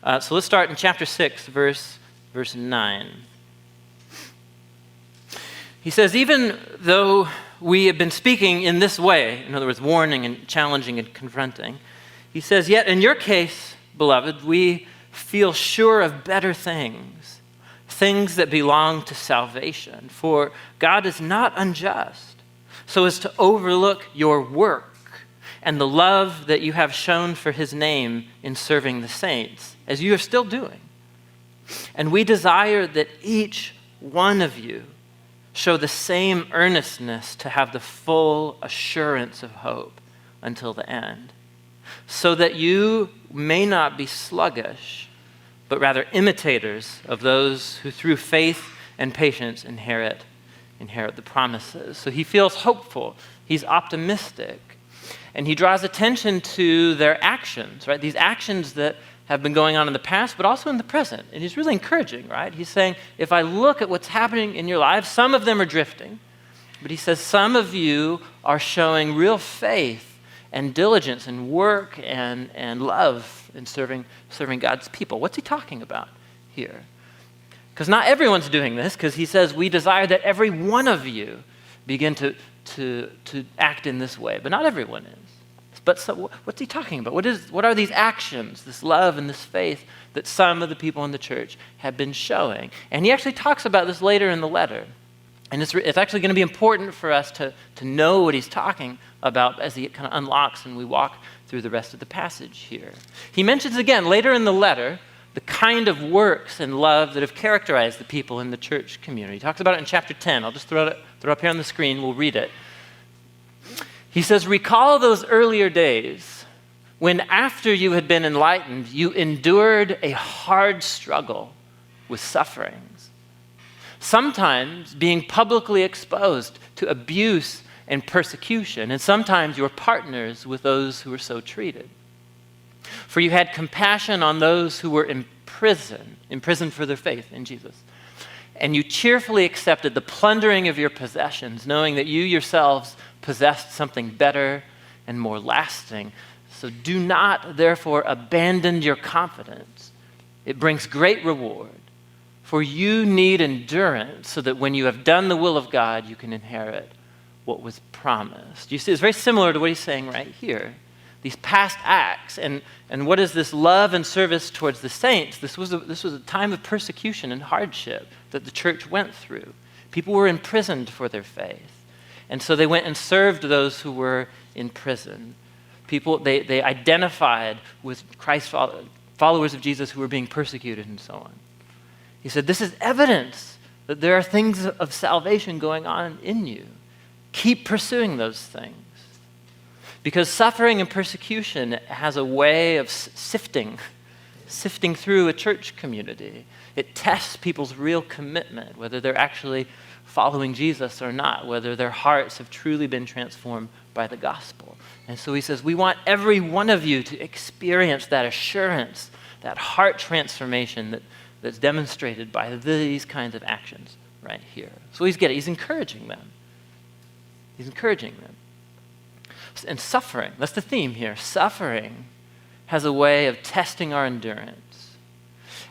So let's start in chapter 6, verse 9. He says, even though we have been speaking in this way, in other words, warning and challenging and confronting, he says, yet in your case, beloved, we feel sure of better things, things that belong to salvation. For God is not unjust, so as to overlook your work and the love that you have shown for his name in serving the saints, as you are still doing. And we desire that each one of you show the same earnestness to have the full assurance of hope until the end, so that you may not be sluggish, but rather imitators of those who through faith and patience inherit the promises. So he feels hopeful. He's optimistic. And he draws attention to their actions, right? These actions that have been going on in the past, but also in the present. And he's really encouraging, right? He's saying, if I look at what's happening in your lives, some of them are drifting. But he says, some of you are showing real faith and diligence and work and love in serving God's people. What's he talking about here? Because not everyone's doing this, because he says, we desire that every one of you begin to act in this way, but not everyone is. But so, what's he talking about? What are these actions, this love and this faith that some of the people in the church have been showing? And he actually talks about this later in the letter. And it's actually going to be important for us to know what he's talking about as he kind of unlocks and we walk through the rest of the passage here. He mentions again later in the letter the kind of works and love that have characterized the people in the church community. He talks about it in chapter 10. I'll just throw it up here on the screen. We'll read it. He says, recall those earlier days when after you had been enlightened, you endured a hard struggle with sufferings, sometimes being publicly exposed to abuse and persecution, and sometimes you were partners with those who were so treated. For you had compassion on those who were imprisoned for their faith in Jesus. And you cheerfully accepted the plundering of your possessions, knowing that you yourselves possessed something better and more lasting. So do not, therefore, abandon your confidence. It brings great reward. For you need endurance so that when you have done the will of God, you can inherit what was promised. You see, it's very similar to what he's saying right here. These past acts, and what is this love and service towards the saints? This was a time of persecution and hardship that the church went through. People were imprisoned for their faith. And so they went and served those who were in prison. People, they identified with Christ followers of Jesus who were being persecuted and so on. He said, this is evidence that there are things of salvation going on in you. Keep pursuing those things. Because suffering and persecution has a way of sifting through a church community. It tests people's real commitment, whether they're actually following Jesus or not, whether their hearts have truly been transformed by the gospel. And so he says, we want every one of you to experience that assurance, that heart transformation that's demonstrated by these kinds of actions right here. So he's encouraging them. He's encouraging them. And suffering, that's the theme here. Suffering has a way of testing our endurance.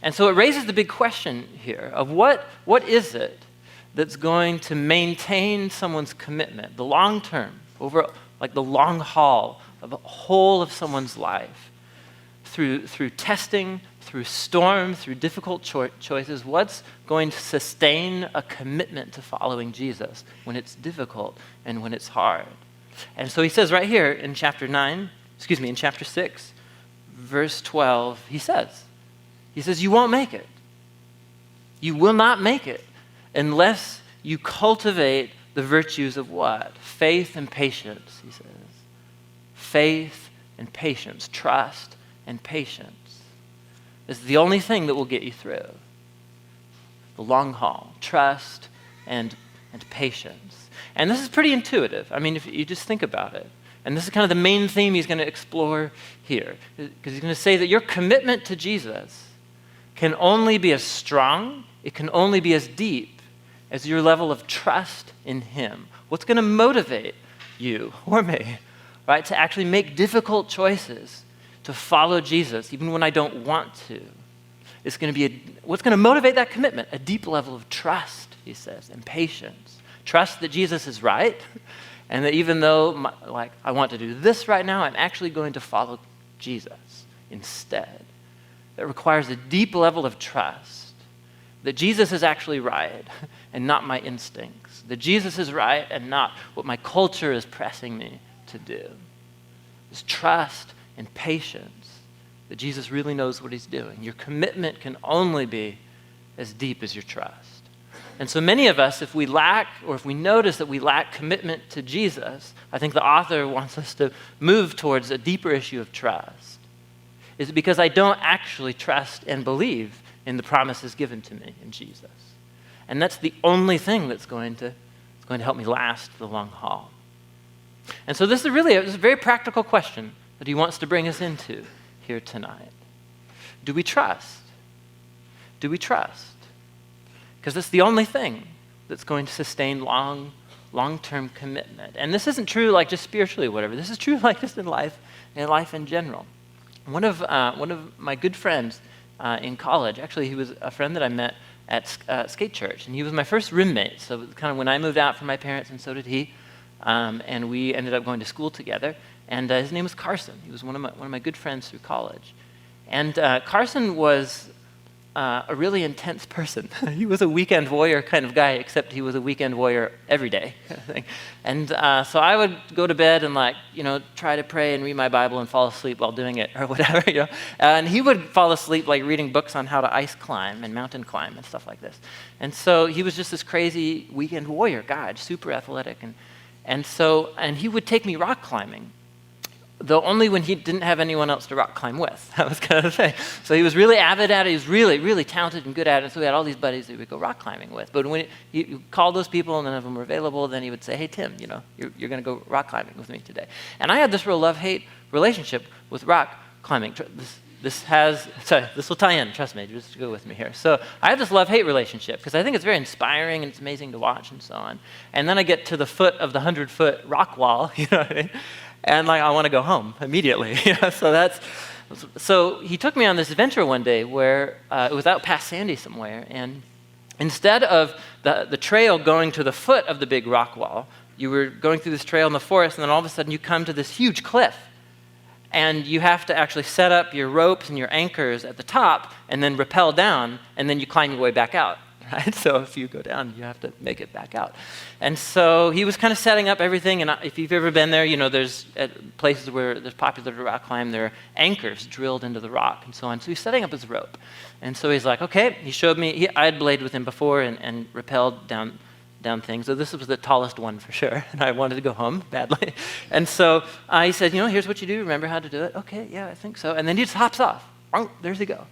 And so it raises the big question here of what is it that's going to maintain someone's commitment, the long term, over like the long haul of the whole of someone's life, through testing, through storm, through difficult choices. What's going to sustain a commitment to following Jesus when it's difficult and when it's hard? And so he says right here in chapter 6, verse 12, he says, you won't make it. You will not make it unless you cultivate the virtues of what? Faith and patience, he says. Faith and patience, trust and patience. This is the only thing that will get you through. The long haul, trust and patience. And this is pretty intuitive. I mean, if you just think about it. And this is kind of the main theme he's going to explore here. Because he's going to say that your commitment to Jesus can only be as strong, it can only be as deep as your level of trust in him. What's going to motivate you or me, right, to actually make difficult choices, to follow Jesus, even when I don't want to, is going to be what's going to motivate that commitment? A deep level of trust, he says, and patience. Trust that Jesus is right, and that even though I want to do this right now, I'm actually going to follow Jesus instead. That requires a deep level of trust that Jesus is actually right and not my instincts. That Jesus is right and not what my culture is pressing me to do. This trust and patience that Jesus really knows what he's doing. Your commitment can only be as deep as your trust. And so many of us, if we lack, or if we notice that we lack commitment to Jesus, I think the author wants us to move towards a deeper issue of trust. Is it because I don't actually trust and believe in the promises given to me in Jesus? And that's the only thing that's going to help me last the long haul. And so this is really a very practical question that he wants to bring us into here tonight. Do we trust? Do we trust? Because it's the only thing that's going to sustain long-term commitment. And this isn't true like just spiritually or whatever. This is true like just in life in general. One of my good friends in college, actually he was a friend that I met at skate church, and he was my first roommate. So kind of when I moved out from my parents, and so did he, and we ended up going to school together. And his name was Carson. He was one of my good friends through college. And Carson was a really intense person. He was a weekend warrior kind of guy, except he was a weekend warrior every day kind of thing. And so I would go to bed and try to pray and read my Bible and fall asleep while doing it or whatever, And he would fall asleep reading books on how to ice climb and mountain climb and stuff like this. And so he was just this crazy weekend warrior guy, super athletic. And he would take me rock climbing, though only when he didn't have anyone else to rock climb with. That was kind of the thing. So he was really avid at it. He was really, really talented and good at it. So we had all these buddies that we would go rock climbing with. But when he called those people and none of them were available, then he would say, hey, Tim, you're going to go rock climbing with me today. And I had this real love-hate relationship with rock climbing. This will tie in, trust me, just go with me here. So I have this love-hate relationship because I think it's very inspiring and it's amazing to watch and so on. And then I get to the foot of the 100-foot rock wall, you know what I mean? And I want to go home immediately. So he took me on this adventure one day where it was out past Sandy somewhere, and instead of the trail going to the foot of the big rock wall, you were going through this trail in the forest, and then all of a sudden you come to this huge cliff. And you have to actually set up your ropes and your anchors at the top and then rappel down, and then you climb your way back out. Right? So if you go down, you have to make it back out. And so he was kind of setting up everything. And if you've ever been there, there's places where there's popular to rock climb, there are anchors drilled into the rock and so on. So he's setting up his rope. And so he's like, okay, he showed me, I had belayed with him before and rappelled down things. So this was the tallest one for sure. And I wanted to go home badly. And so he said, here's what you do. Remember how to do it? Okay, yeah, I think so. And then he just hops off. Oh, there's he go.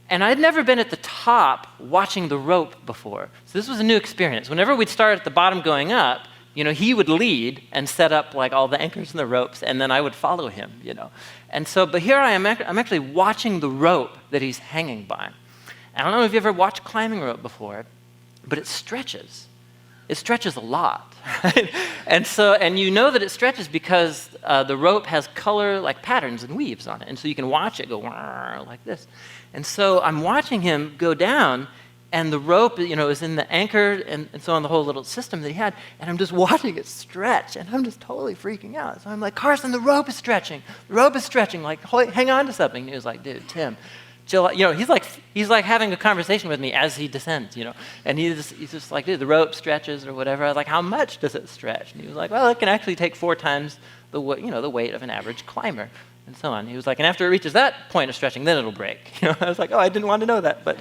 And I'd never been at the top watching the rope before. So this was a new experience. Whenever we'd start at the bottom going up, he would lead and set up all the anchors and the ropes, and then I would follow him, And so, but here I am, I'm actually watching the rope that he's hanging by. I don't know if you've ever watched climbing rope before, but it stretches. It stretches a lot, right? And you know that it stretches because the rope has color patterns and weaves on it. And so you can watch it go like this. And so I'm watching him go down, and the rope, is in the anchor and so on, the whole little system that he had. And I'm just watching it stretch, and I'm just totally freaking out. So I'm like, Carson, the rope is stretching. The rope is stretching. Hang on to something. And he was like, dude, Tim, chill out. He's like having a conversation with me as he descends, And he's just like, dude, the rope stretches or whatever. I was like, how much does it stretch? And he was like, well, it can actually take 4 times the weight of an average climber, and so on. He was like, and after it reaches that point of stretching, then it'll break. I was like, oh, I didn't want to know that, but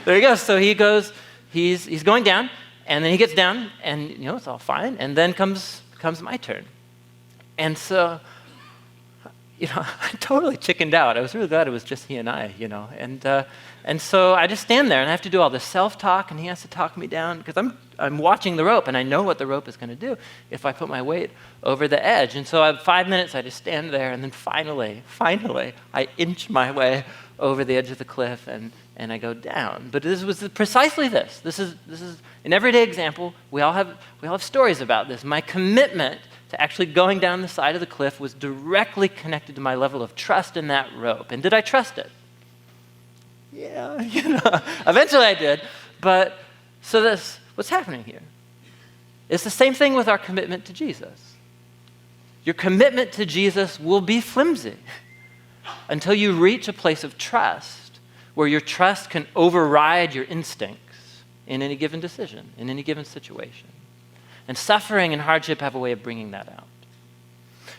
there he goes. So he goes, he's going down, and then he gets down, and it's all fine. And then comes my turn, and so. I totally chickened out. I was really glad it was just he and I, And so I just stand there, and I have to do all this self-talk, and he has to talk me down, because I'm watching the rope, and I know what the rope is going to do if I put my weight over the edge. And so I have 5 minutes, I just stand there, and then finally, I inch my way over the edge of the cliff, and I go down. But this was precisely this. This is an everyday example. We all have stories about this. My commitment to actually going down the side of the cliff was directly connected to my level of trust in that rope. And did I trust it? Yeah, eventually I did. But so what's happening here? It's the same thing with our commitment to Jesus. Your commitment to Jesus will be flimsy until you reach a place of trust where your trust can override your instincts in any given decision, in any given situation. And suffering and hardship have a way of bringing that out.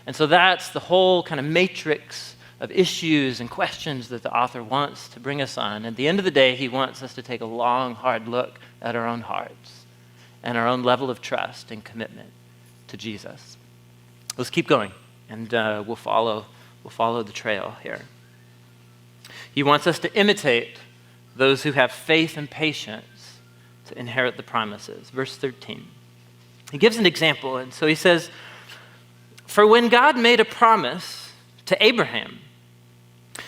And so that's the whole kind of matrix of issues and questions that the author wants to bring us on. At the end of the day, he wants us to take a long, hard look at our own hearts and our own level of trust and commitment to Jesus. Let's keep going, and we'll follow the trail here. He wants us to imitate those who have faith and patience to inherit the promises. Verse 13. He gives an example, and so he says, "For when God made a promise to Abraham,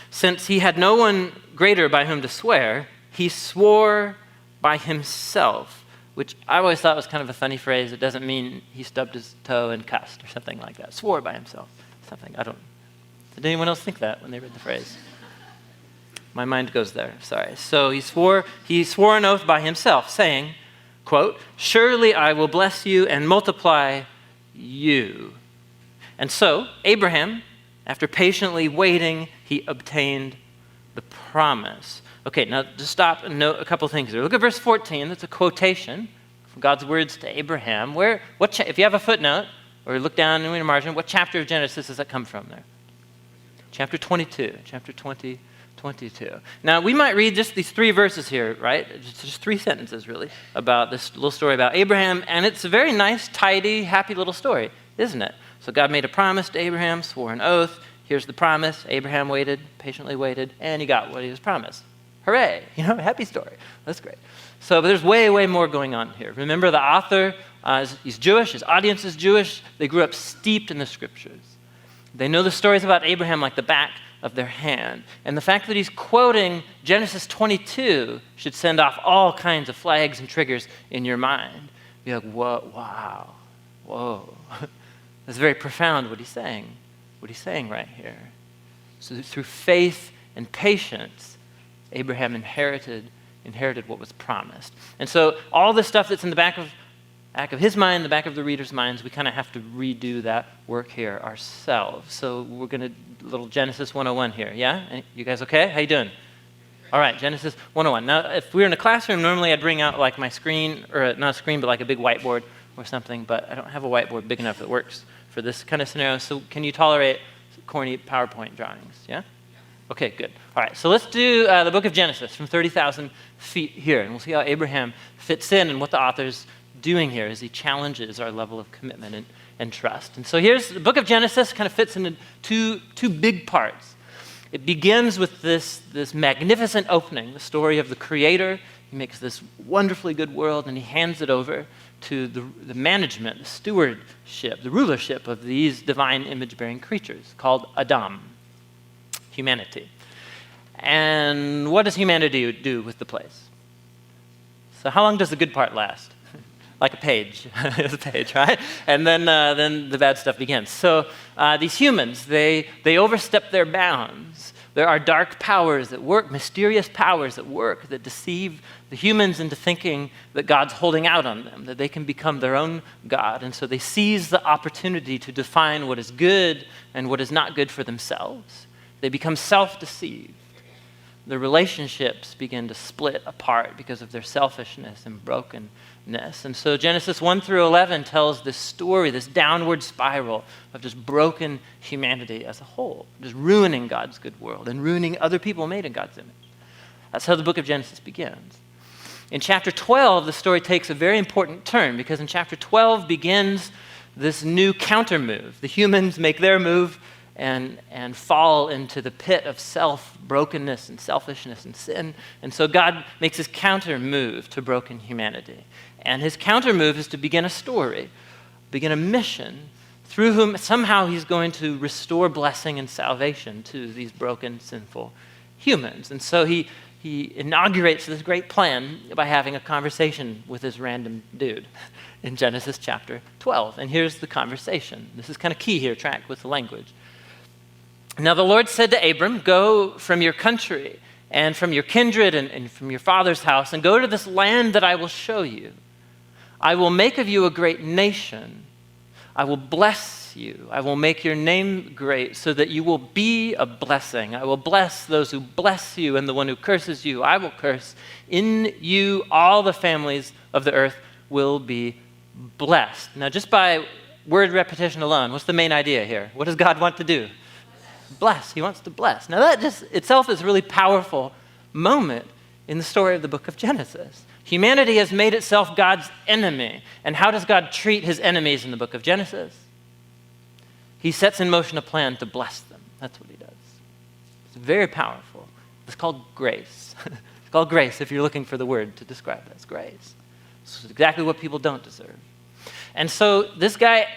since he had no one greater by whom to swear, he swore by himself," which I always thought was kind of a funny phrase. It doesn't mean he stubbed his toe and cussed or something like that. Swore by himself. Something, did anyone else think that when they read the phrase? My mind goes there, sorry. So he swore an oath by himself, saying, quote, "Surely I will bless you and multiply you." And so Abraham, after patiently waiting, he obtained the promise. Okay, now just stop and note a couple things here. Look at verse 14. That's a quotation from God's words to Abraham. If you have a footnote, or look down in your margin, what chapter of Genesis does that come from there? Chapter 22. Chapter 22. Now, we might read just these 3 verses here, right? Just 3 sentences, really, about this little story about Abraham, and it's a very nice, tidy, happy little story, isn't it? So God made a promise to Abraham, swore an oath. Here's the promise. Abraham waited, patiently waited, and he got what he was promised. Hooray! Happy story. That's great. So but there's way, way more going on here. Remember, the author, he's Jewish. His audience is Jewish. They grew up steeped in the scriptures. They know the stories about Abraham like the back of their hand. And the fact that he's quoting Genesis 22 should send off all kinds of flags and triggers in your mind. Be like, whoa, wow, whoa. That's very profound what he's saying right here. So through faith and patience, Abraham inherited what was promised. And so all the stuff that's in the back of his mind, the back of the reader's minds, we kind of have to redo that work here ourselves. So we're going to, little Genesis 101 here, yeah? You guys okay? How you doing? All right, Genesis 101. Now, if we were in a classroom, normally I'd bring out like my screen, or not a screen, but like a big whiteboard or something, but I don't have a whiteboard big enough that works for this kind of scenario. So can you tolerate corny PowerPoint drawings, yeah? Okay, good. All right, so let's do the book of Genesis from 30,000 feet here, and we'll see how Abraham fits in and what the author's doing here as he challenges our level of commitment and trust. And so here's the book of Genesis, kind of fits into two big parts. It begins with this magnificent opening, the story of the Creator. He makes this wonderfully good world, and he hands it over to the management, the stewardship, the rulership of these divine image-bearing creatures called Adam, humanity. And what does humanity do with the place? So how long does the good part last? Like a page. It's a page, right? And then the bad stuff begins. So these humans, they overstep their bounds. There are dark powers at work, mysterious powers at work that deceive the humans into thinking that God's holding out on them, that they can become their own God. And so they seize the opportunity to define what is good and what is not good for themselves. They become self-deceived. The relationships begin to split apart because of their selfishness and brokenness. And so Genesis 1 through 11 tells this story, this downward spiral of just broken humanity as a whole, just ruining God's good world and ruining other people made in God's image. That's how the book of Genesis begins. In chapter 12, the story takes a very important turn because in chapter 12 begins this new counter move. The humans make their move and fall into the pit of brokenness and selfishness and sin. And so God makes his counter move to broken humanity. And his counter move is to begin a story, begin a mission through whom somehow he's going to restore blessing and salvation to these broken, sinful humans. And so he he inaugurates this great plan by having a conversation with this random dude in Genesis chapter 12. And here's the conversation. This is kind of key here, track with the language. Now the Lord said to Abram, go from your country and from your kindred and from your father's house and go to this land that I will show you. I will make of you a great nation. I will bless you. I will make your name great so that you will be a blessing. I will bless those who bless you, and the one who curses you, I will curse. In you, all the families of the earth will be blessed. Now, just by word repetition alone, what's the main idea here? What does God want to do? Bless. He wants to bless. Now, that just itself is a really powerful moment in the story of the book of Genesis. Humanity has made itself God's enemy. And how does God treat his enemies in the book of Genesis? He sets in motion a plan to bless them. That's what he does. It's very powerful. It's called grace. It's called grace if you're looking for the word to describe it. It's grace. It's exactly what people don't deserve. And so this guy,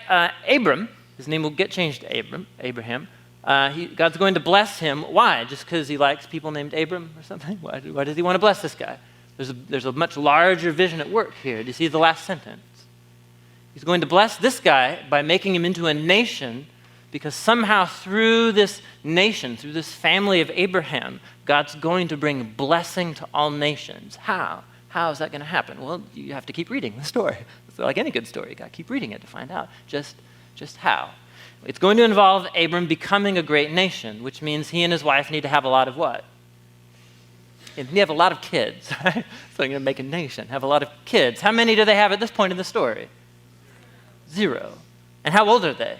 Abram, his name will get changed to Abraham. God's going to bless him. Why? Just because he likes people named Abram or something? Why does he want to bless this guy? There's a much larger vision at work here. Do you see the last sentence? He's going to bless this guy by making him into a nation, because somehow through this nation, through this family of Abraham, God's going to bring blessing to all nations. How? How is that going to happen? Well, you have to keep reading the story. It's like any good story. You got to keep reading it to find out just how. It's going to involve Abram becoming a great nation, which means he and his wife need to have a lot of what? They have a lot of kids, right? So they're going to make a nation, have a lot of kids. How many do they have at this point in the story? 0. And how old are they?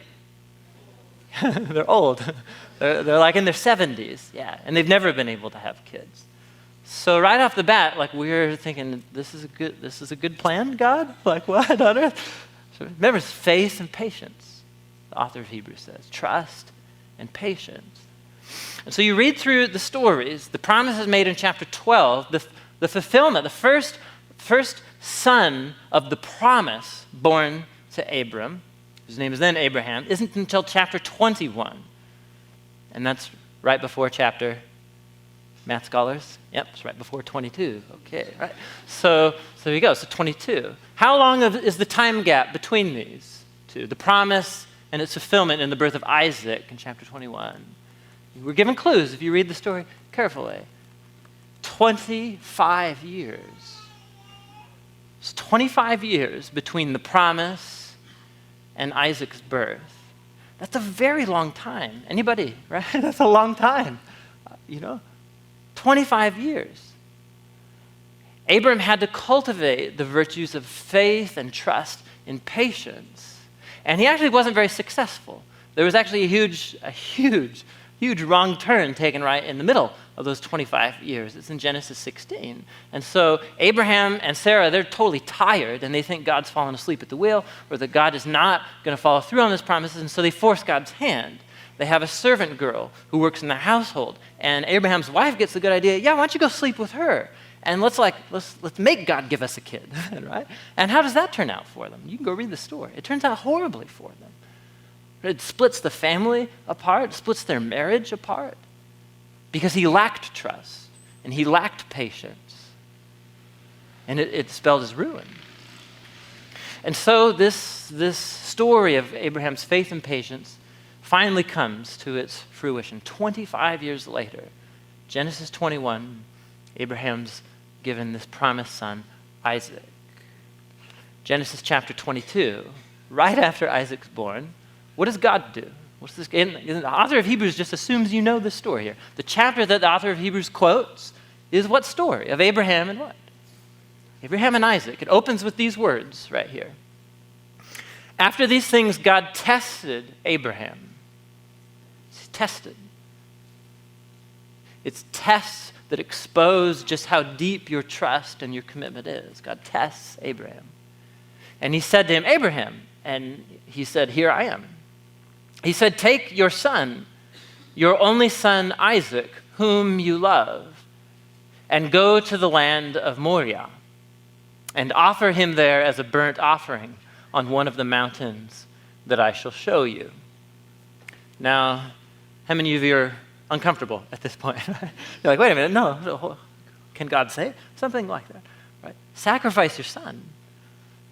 They're old. They're like in their 70s, yeah. And they've never been able to have kids. So right off the bat, like we're thinking, this is a good plan, God? Like what on earth? So remember, it's faith and patience. The author of Hebrews says, trust and patience. And so you read through the stories, the promises made in chapter 12, the fulfillment, the first son of the promise born to Abram, whose name is then Abraham, isn't until chapter 21. And that's right before chapter, math scholars? Yep, it's right before 22. Okay, right. So there you go, so 22. How long is the time gap between these two? The promise and its fulfillment in the birth of Isaac in chapter 21. We're given clues if you read the story carefully. 25 years. It's 25 years between the promise and Isaac's birth. That's a very long time. Anybody, right? That's a long time. 25 years. Abram had to cultivate the virtues of faith and trust in patience. And he actually wasn't very successful. There was actually a huge wrong turn taken right in the middle of those 25 years. It's in Genesis 16. And so Abraham and Sarah, they're totally tired, and they think God's fallen asleep at the wheel, or that God is not going to follow through on his promises, and so they force God's hand. They have a servant girl who works in the household, and Abraham's wife gets the good idea, why don't you go sleep with her? And let's make God give us a kid, right? And how does that turn out for them? You can go read the story. It turns out horribly for them. It splits the family apart, splits their marriage apart, because he lacked trust and he lacked patience. And it spelled his ruin. And so this story of Abraham's faith and patience finally comes to its fruition. 25 years later, Genesis 21, Abraham's given this promised son, Isaac. Genesis chapter 22, right after Isaac's born, what does God do? What's this? And the author of Hebrews just assumes you know this story here. The chapter that the author of Hebrews quotes is what story? Of Abraham and what? Abraham and Isaac. It opens with these words right here. After these things, God tested Abraham. He's tested. It's tests that expose just how deep your trust and your commitment is. God tests Abraham. And he said to him, Abraham, and he said, here I am. He said, take your son, your only son Isaac, whom you love, and go to the land of Moriah, and offer him there as a burnt offering on one of the mountains that I shall show you. Now, how many of you are uncomfortable at this point? You're like, wait a minute, no, can God say something like that? Right? Sacrifice your son.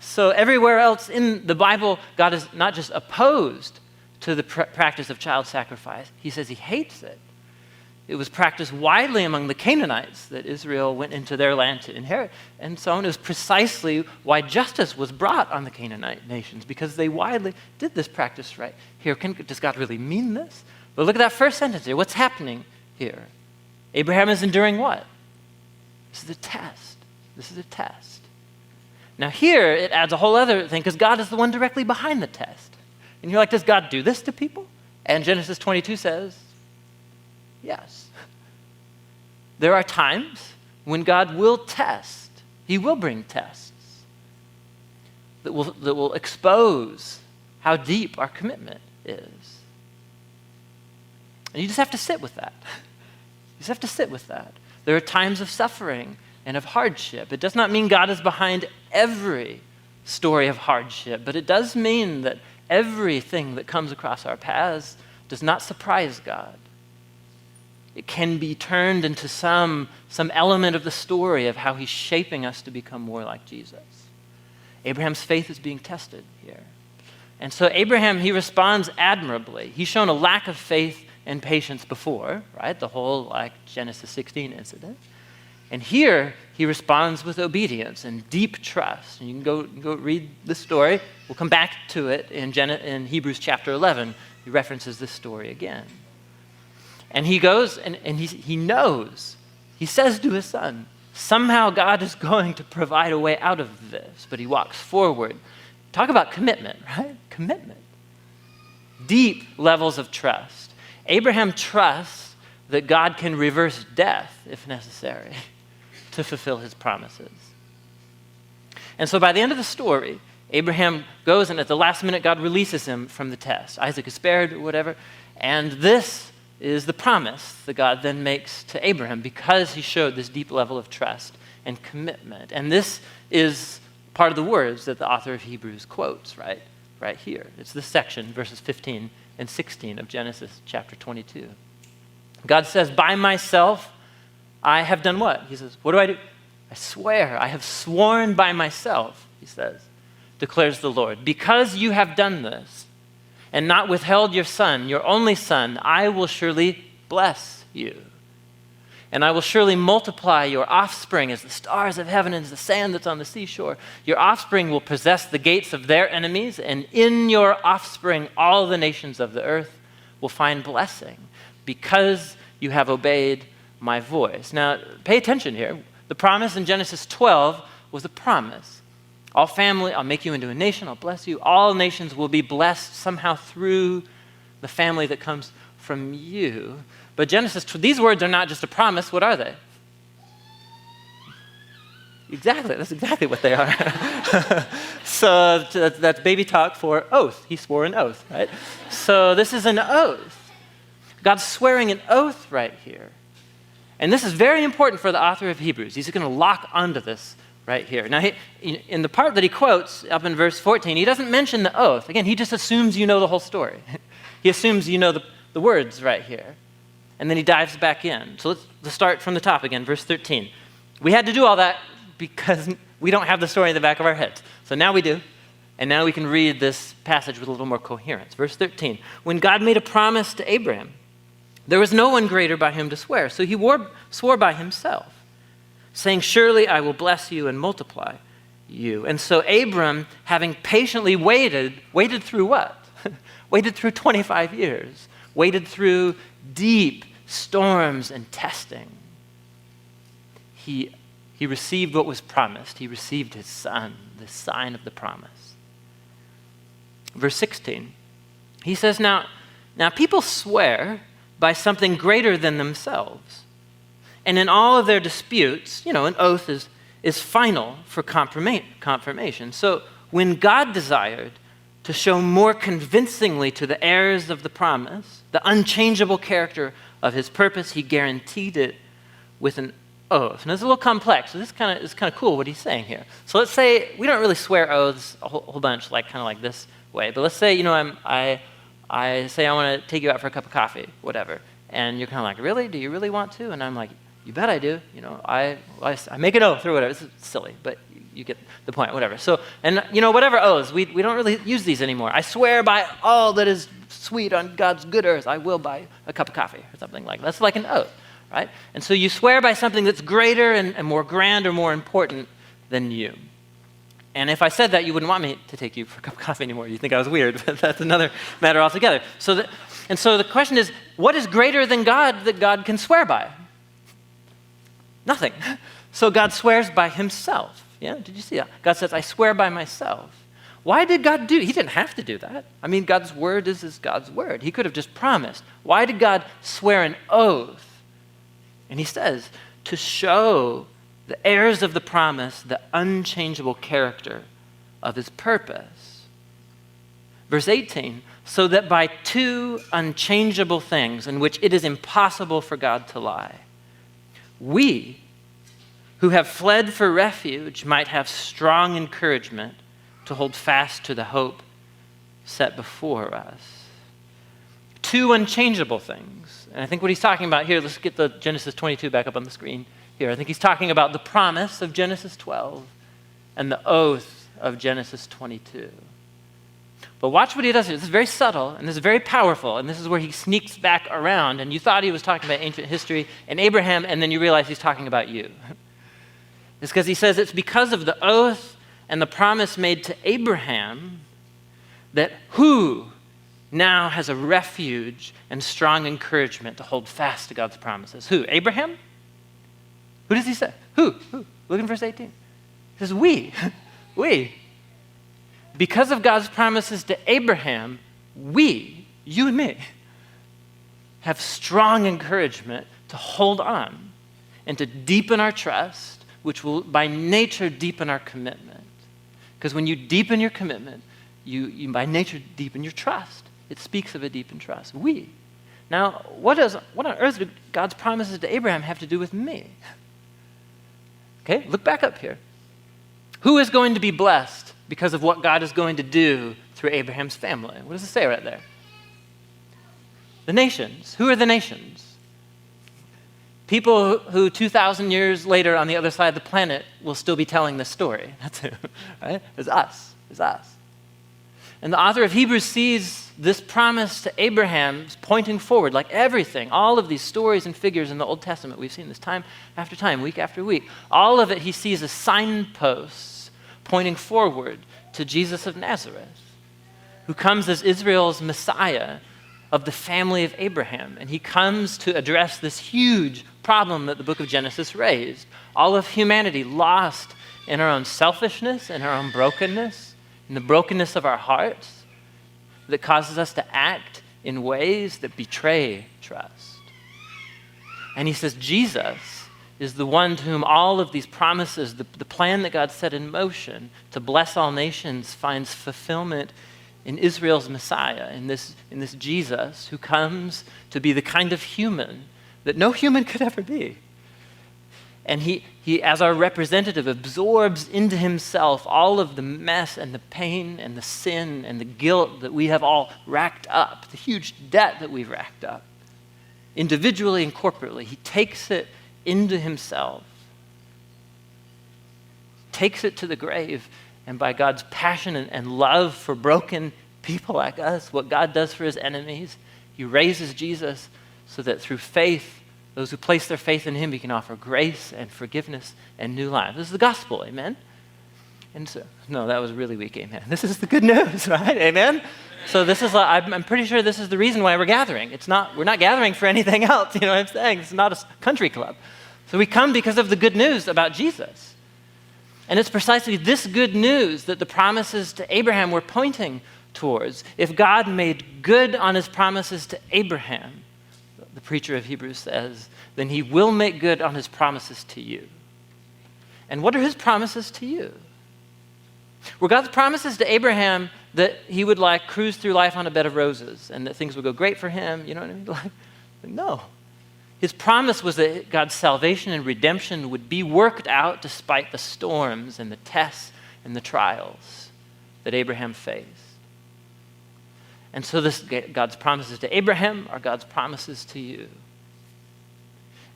So everywhere else in the Bible, God is not just opposed to the practice of child sacrifice. He says he hates it. It was practiced widely among the Canaanites that Israel went into their land to inherit, and so on. It was precisely why justice was brought on the Canaanite nations, because they widely did this practice right here. Does God really mean this? But look at that first sentence here. What's happening here? Abraham is enduring what? This is a test. This is a test. Now here, it adds a whole other thing, because God is the one directly behind the test. And you're like, does God do this to people? And Genesis 22 says, yes. There are times when God will test. He will bring tests that will expose how deep our commitment is. And you just have to sit with that. You just have to sit with that. There are times of suffering and of hardship. It does not mean God is behind every story of hardship, but it does mean that everything that comes across our paths does not surprise God. It can be turned into some element of the story of how he's shaping us to become more like Jesus. Abraham's faith is being tested here. And so Abraham, he responds admirably. He's shown a lack of faith and patience before, right? The whole Genesis 16 incident. And here he responds with obedience and deep trust. And you can go read the story. We'll come back to it in Hebrews chapter 11. He references this story again. And he goes and he knows. He says to his son, somehow God is going to provide a way out of this. But he walks forward. Talk about commitment, right? Commitment. Deep levels of trust. Abraham trusts that God can reverse death if necessary to fulfill his promises. And so by the end of the story, Abraham goes, and at the last minute, God releases him from the test. Isaac is spared, or whatever. And this is the promise that God then makes to Abraham because he showed this deep level of trust and commitment. And this is part of the words that the author of Hebrews quotes right here. It's this section, verses 15 and 16 of Genesis chapter 22. God says, by myself, I have done what? He says, what do? I swear, I have sworn by myself, he says, declares the Lord. Because you have done this and not withheld your son, your only son, I will surely bless you. And I will surely multiply your offspring as the stars of heaven and as the sand that's on the seashore. Your offspring will possess the gates of their enemies, and in your offspring all the nations of the earth will find blessing because you have obeyed my voice. Now, pay attention here. The promise in Genesis 12 was a promise. All family, I'll make you into a nation, I'll bless you. All nations will be blessed somehow through the family that comes from you. But these words are not just a promise. What are they? Exactly, that's exactly what they are. So that's baby talk for oath. He swore an oath, right? So this is an oath. God's swearing an oath right here. And this is very important for the author of Hebrews. He's going to lock onto this right here. Now, in the part that he quotes up in verse 14, he doesn't mention the oath. Again, he just assumes you know the whole story. He assumes you know the words right here. And then he dives back in. So let's start from the top again, verse 13. We had to do all that because we don't have the story in the back of our heads. So now we do. And now we can read this passage with a little more coherence. Verse 13. When God made a promise to Abraham, there was no one greater by whom to swear. So he swore by himself, saying, surely I will bless you and multiply you. And so Abram, having patiently waited through what? Waited through 25 years. Waited through deep storms and testing. He received what was promised. He received his son, the sign of the promise. Verse 16, he says, now people swear by something greater than themselves. And in all of their disputes, an oath is final for confirmation. So when God desired to show more convincingly to the heirs of the promise the unchangeable character of his purpose, he guaranteed it with an oath. And it's a little complex. So this is kind of cool what he's saying here. So let's say we don't really swear oaths a whole bunch kind of like this way. But let's say I say I want to take you out for a cup of coffee, whatever. And you're kind of like, really? Do you really want to? And I'm like, You bet I do. I make an oath or whatever. This is silly, but you get the point, whatever. So, and whatever oaths, we don't really use these anymore. I swear by all that is sweet on God's good earth, I will buy a cup of coffee or something like that. That's like an oath, right? And so you swear by something that's greater and more grand or more important than you. And if I said that, you wouldn't want me to take you for a cup of coffee anymore. You'd think I was weird, but that's another matter altogether. So the question is, what is greater than God that God can swear by? Nothing. So God swears by himself. Yeah, did you see that? God says, I swear by myself. Why did God do? He didn't have to do that. I mean, God's word is God's word. He could have just promised. Why did God swear an oath? And he says, to show the heirs of the promise the unchangeable character of his purpose. Verse 18, so that by two unchangeable things in which it is impossible for God to lie, we who have fled for refuge might have strong encouragement to hold fast to the hope set before us. Two unchangeable things. And I think what he's talking about here, let's get the Genesis 22 back up on the screen here. I think he's talking about the promise of Genesis 12 and the oath of Genesis 22. But watch what he does here. This is very subtle, and this is very powerful, and this is where he sneaks back around, and you thought he was talking about ancient history and Abraham, and then you realize he's talking about you. It's because he says it's because of the oath and the promise made to Abraham that who now has a refuge and strong encouragement to hold fast to God's promises. Who? Abraham? Who does he say? Who? Look in verse 18. He says, we. We. Because of God's promises to Abraham, we, you and me, have strong encouragement to hold on and to deepen our trust, which will by nature deepen our commitment. Because when you deepen your commitment, you by nature deepen your trust. It speaks of a deepened trust. We. Now, what on earth do God's promises to Abraham have to do with me? Okay, look back up here. Who is going to be blessed because of what God is going to do through Abraham's family? What does it say right there? The nations. Who are the nations? People who 2,000 years later on the other side of the planet will still be telling this story. That's who, right? It's us. It's us. And the author of Hebrews sees this promise to Abraham pointing forward, like everything, all of these stories and figures in the Old Testament. We've seen this time after time, week after week. All of it he sees as signposts pointing forward to Jesus of Nazareth, who comes as Israel's Messiah of the family of Abraham. And he comes to address this huge problem that the book of Genesis raised. All of humanity lost in our own selfishness and our own brokenness, in the brokenness of our hearts that causes us to act in ways that betray trust. And he says Jesus is the one to whom all of these promises, the plan that God set in motion to bless all nations, finds fulfillment in Israel's Messiah, in this Jesus who comes to be the kind of human that no human could ever be. And he, as our representative, absorbs into himself all of the mess and the pain and the sin and the guilt that we have all racked up, the huge debt that we've racked up, individually and corporately. He takes it into himself, takes it to the grave, and by God's passion and love for broken people like us, what God does for his enemies, he raises Jesus so that through faith, those who place their faith in him, he can offer grace and forgiveness and new life. This is the gospel, amen? And so, no, that was really weak, amen. This is the good news, right? Amen? So this is, I'm pretty sure this is the reason why we're gathering. We're not gathering for anything else, you know what I'm saying? It's not a country club. So we come because of the good news about Jesus. And it's precisely this good news that the promises to Abraham were pointing towards. If God made good on his promises to Abraham, the preacher of Hebrews says, then he will make good on his promises to you. And what are his promises to you? Were God's promises to Abraham that he would like cruise through life on a bed of roses and that things would go great for him? You know what I mean? Like, no. His promise was that God's salvation and redemption would be worked out despite the storms and the tests and the trials that Abraham faced. And so God's promises to Abraham are God's promises to you.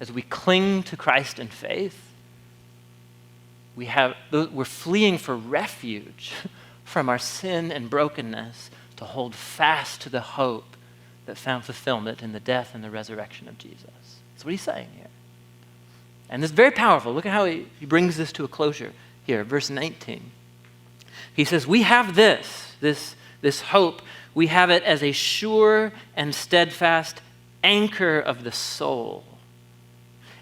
as we cling to Christ in faith, we're fleeing for refuge from our sin and brokenness to hold fast to the hope that found fulfillment in the death and the resurrection of Jesus. That's what he's saying here. And this is very powerful. Look at how he brings this to a closure here, verse 19. He says, we have this hope. We have it as a sure and steadfast anchor of the soul.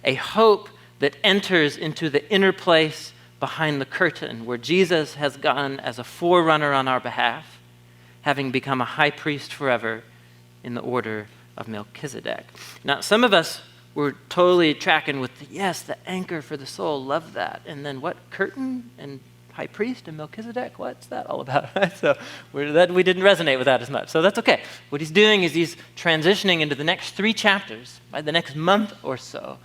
A hope that enters into the inner place behind the curtain where Jesus has gone as a forerunner on our behalf, having become a high priest forever in the order of Melchizedek. Now, some of us were totally tracking with, the anchor for the soul, love that. And then what, curtain and high priest and Melchizedek? What's that all about? So we didn't resonate with that as much. So that's okay. What he's doing is he's transitioning into the next 3 chapters. By the next month or so,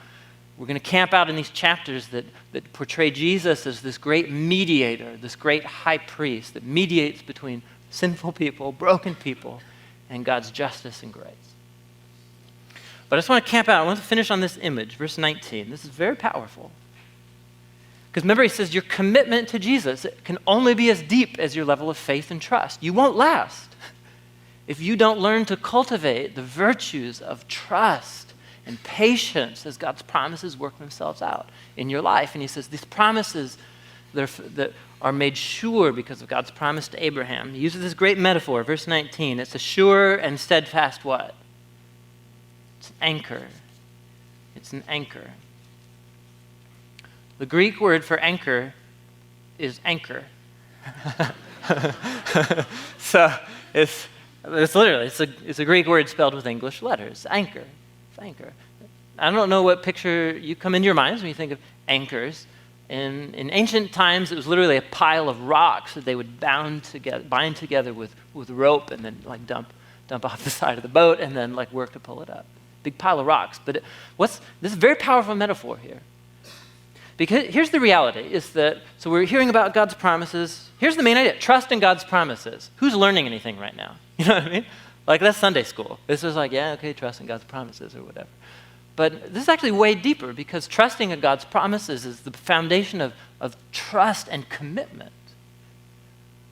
we're going to camp out in these chapters that portray Jesus as this great mediator, this great high priest that mediates between sinful people, broken people, and God's justice and grace. But I just want to camp out. I want to finish on this image, verse 19. This is very powerful. Because remember, he says your commitment to Jesus can only be as deep as your level of faith and trust. You won't last if you don't learn to cultivate the virtues of trust and patience as God's promises work themselves out in your life. And he says these promises that are made sure because of God's promise to Abraham. He uses this great metaphor, verse 19. It's a sure and steadfast what? It's an anchor. It's an anchor. The Greek word for anchor is anchor. So it's literally, it's a Greek word spelled with English letters, anchor. It's anchor. I don't know what picture you come into your minds when you think of anchors. In ancient times, it was literally a pile of rocks that they would bind together with rope and then like dump off the side of the boat and then like work to pull it up. Big pile of rocks. But this is a very powerful metaphor here. Because here's the reality, is that, so we're hearing about God's promises. Here's the main idea, trust in God's promises. Who's learning anything right now? You know what I mean? Like that's Sunday school. This is like, trust in God's promises or whatever. But this is actually way deeper because trusting in God's promises is the foundation of trust and commitment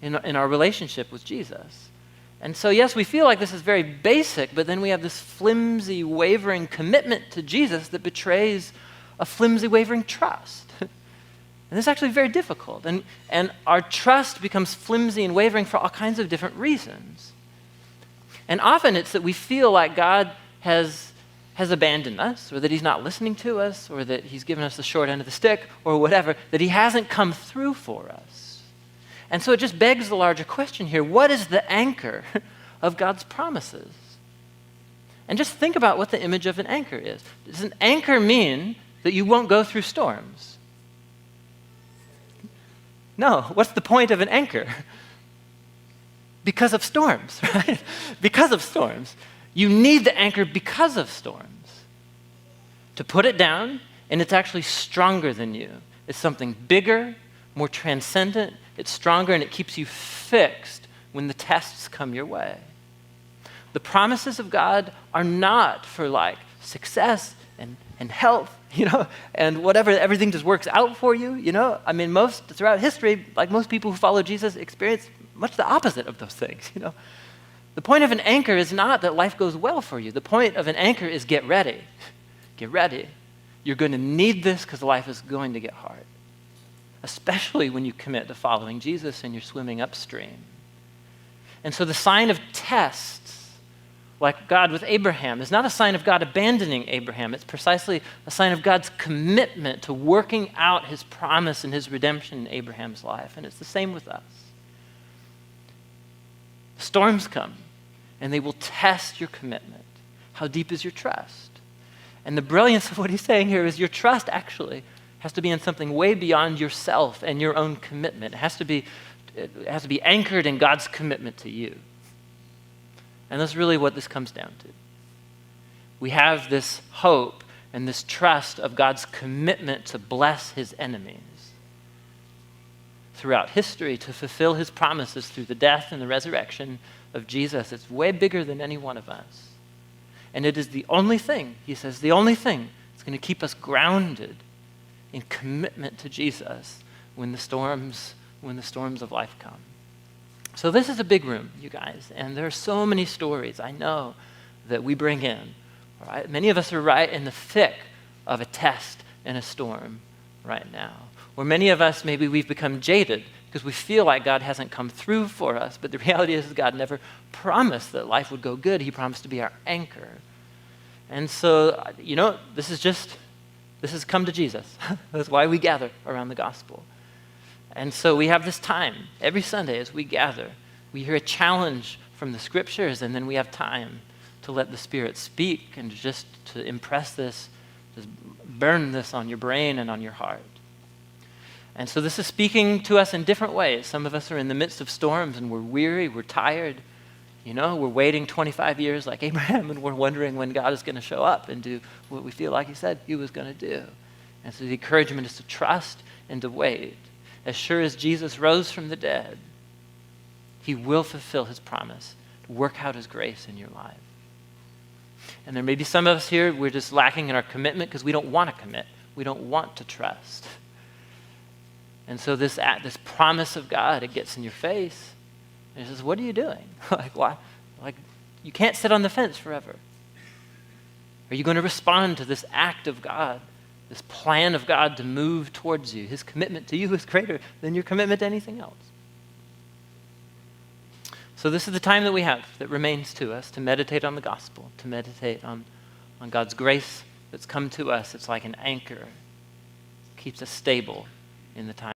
in our relationship with Jesus. And so, yes, we feel like this is very basic, but then we have this flimsy, wavering commitment to Jesus that betrays a flimsy, wavering trust. And this is actually very difficult. And our trust becomes flimsy and wavering for all kinds of different reasons. And often it's that we feel like God has abandoned us, or that he's not listening to us, or that he's given us the short end of the stick, or whatever, that he hasn't come through for us. And so it just begs the larger question here, what is the anchor of God's promises? And just think about what the image of an anchor is. Does an anchor mean that you won't go through storms? No. What's the point of an anchor? Because of storms, right? Because of storms. You need the anchor because of storms. To put it down, and it's actually stronger than you. It's something bigger, more transcendent. It's stronger, and it keeps you fixed when the tests come your way. The promises of God are not for like success and health, and whatever, everything just works out for you, I mean, throughout history, like most people who follow Jesus experience much the opposite of those things, The point of an anchor is not that life goes well for you. The point of an anchor is get ready. Get ready. You're going to need this because life is going to get hard, especially when you commit to following Jesus and you're swimming upstream. And so the sign of tests, like God with Abraham, is not a sign of God abandoning Abraham. It's precisely a sign of God's commitment to working out his promise and his redemption in Abraham's life. And it's the same with us. Storms come, and they will test your commitment. How deep is your trust? And the brilliance of what he's saying here is your trust actually has to be in something way beyond yourself and your own commitment. It has to be anchored in God's commitment to you. And that's really what this comes down to. We have this hope and this trust of God's commitment to bless his enemies throughout history, to fulfill his promises through the death and the resurrection of Jesus. It's way bigger than any one of us. And it is the only thing, he says, the only thing that's going to keep us grounded in commitment to Jesus when the storms of life come. So this is a big room, you guys, and there are so many stories I know that we bring in. Right? Many of us are right in the thick of a test and a storm right now. Or many of us, maybe we've become jaded because we feel like God hasn't come through for us, but the reality is God never promised that life would go good. He promised to be our anchor. And so, this is come to Jesus. That's why we gather around the gospel. And so we have this time every Sunday as we gather. We hear a challenge from the scriptures, and then we have time to let the Spirit speak and just to impress this, just burn this on your brain and on your heart. And so this is speaking to us in different ways. Some of us are in the midst of storms and we're weary, we're tired. We're waiting 25 years like Abraham, and we're wondering when God is going to show up and do what we feel like he said he was going to do. And so the encouragement is to trust and to wait. As sure as Jesus rose from the dead, he will fulfill his promise to work out his grace in your life. And there may be some of us here, we're just lacking in our commitment because we don't want to commit. We don't want to trust. And so this promise of God, it gets in your face. And he says, what are you doing? Why? You can't sit on the fence forever. Are you going to respond to this act of God, this plan of God to move towards you? His commitment to you is greater than your commitment to anything else. So this is the time that we have that remains to us to meditate on the gospel, to meditate on God's grace that's come to us. It's like an anchor. It keeps us stable in the time.